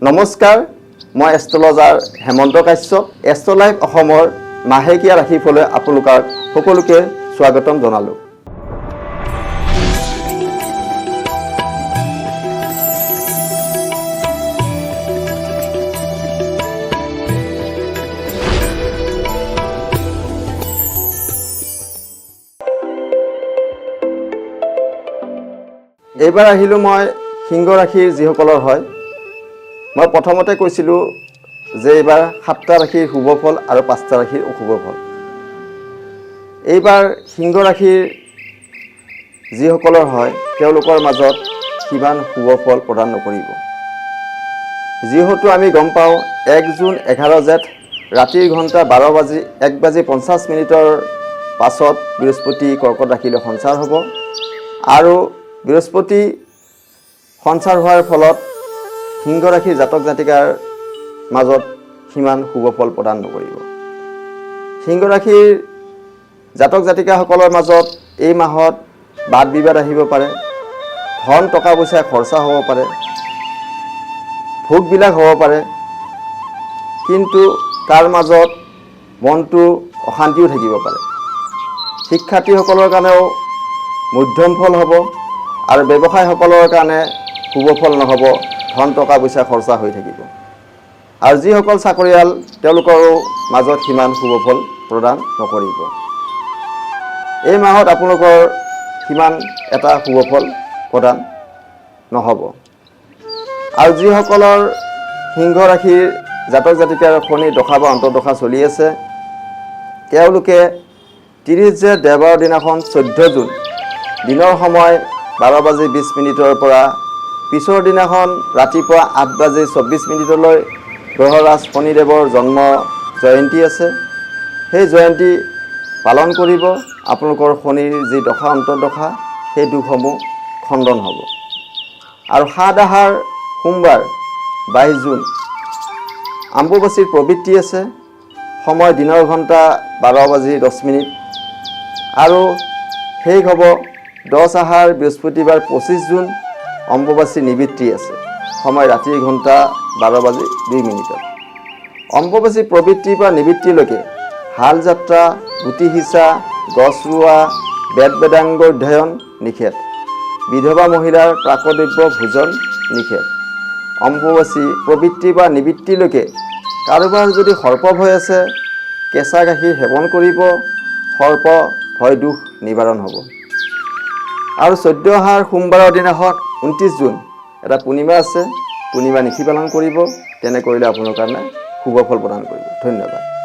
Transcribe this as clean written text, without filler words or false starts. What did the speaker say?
নমস্কাৰ, মই এষ্ট্ৰলজাৰ হেমন্ত কাশ্যপ। এষ্ট্ৰলাইভ অসমৰ মাহেকীয়া ৰাশিফললৈ আপোনালোকক সকলোকে স্বাগতম জনালোঁ। এইবাৰ আহিলোঁ মই সিংহ ৰাশিৰ যিসকলৰ হয়। মই প্ৰথমতে কৈছিলোঁ যে এইবাৰ 7টা ৰাশিৰ শুভ ফল আৰু 5টা ৰাশিৰ অশুভ ফল। এইবাৰ সিংহ ৰাশিৰ যিসকলৰ হয় তেওঁলোকৰ মাজত সিমান শুভ ফল প্ৰদান নকৰিব। যিহেতু আমি গম পাওঁ 1 জুন 11 জেঠ ৰাতিৰ ঘণ্টা 1:50 পাছত বৃহস্পতি কৰ্কট ৰাশিলৈ সঞ্চাৰ হ'ব আৰু বৃহস্পতি সঞ্চাৰ হোৱাৰ ফলত সিংহ ৰাশিৰ জাতক জাতিকাৰ মাজত সিমান শুভ ফল প্ৰদান নকৰিব। সিংহ ৰাশিৰ জাতক জাতিকাসকলৰ মাজত এই মাহত বাদ বিবাদ আহিব পাৰে, ধন টকা পইচা খৰচা হ'ব পাৰে, ভোগবিলাক হ'ব পাৰে, কিন্তু তাৰ মাজত মনটো অশান্তিও থাকিব পাৰে। শিক্ষাৰ্থীসকলৰ কাৰণেও মধ্যম ফল হ'ব আৰু ব্যৱসায়ীসকলৰ কাৰণে শুভ ফল নহ'ব, ধন টকা পইচা খৰচা হৈ থাকিব। আৰু যিসকল চাকৰিয়াল তেওঁলোকৰো মাজত সিমান শুভ ফল প্ৰদান নকৰিব। এই মাহত আপোনালোকৰ সিমান এটা শুভ ফল প্ৰদান নহ'ব। আৰু যিসকলৰ সিংহ ৰাশিৰ জাতক জাতিকাৰ শনি দশা বা অন্তৰ্দশা চলি আছে, তেওঁলোকে 30 জেঠ দেওবাৰৰ দিনাখন 14 জুন দিনৰ সময় 12:20 পৰা পিছৰ দিনাখন ৰাতিপুৱা 8:24 গ্ৰহৰাজ শনিদেৱৰ জন্ম জয়ন্তী আছে। সেই জয়ন্তী পালন কৰিব। আপোনালোকৰ শনিৰ যি দশা অন্তৰ্দশা সেই দুখসমূহ খণ্ডন হ'ব। আৰু 7 আহাৰ সোমবাৰ 22 জুন অম্বুবাচীৰ প্ৰবৃত্তি আছে। সময় দিনৰ ঘণ্টা 12:10 আৰু শেষ হ'ব 10 আহাৰ বৃহস্পতিবাৰ 25 জুন অম্বুবাচী নিবৃত্তি আছে। সময় ৰাতিৰ ঘণ্টা 12:02। অম্বুবাচী প্ৰবৃত্তিৰ পৰা নিবৃত্তিলৈকে হাল যাত্ৰা, গুটি সিঁচা, গছ ৰোৱা, বেদ বেদাংগ অধ্যয়ন নিষেধ। বিধৱা মহিলাৰ প্ৰাকদ্ৰব্য ভোজন নিষেধ। অম্বুবাচী প্ৰবৃত্তিৰ পৰা নিবৃত্তিলৈকে কাৰোবাৰ যদি সৰ্প ভয় আছে, কেঁচা গাখীৰ সেৱন কৰিব, সৰ্প ভয় দুখ নিবাৰণ হ'ব। আৰু 14 আহাৰ সোমবাৰৰ দিনাখন 29 জুন এটা পূৰ্ণিমা আছে। পূৰ্ণিমা নিশি পালন কৰিব। তেনে কৰিলে আপোনাৰ কাৰণে শুভ ফল প্ৰদান কৰিব। ধন্যবাদ।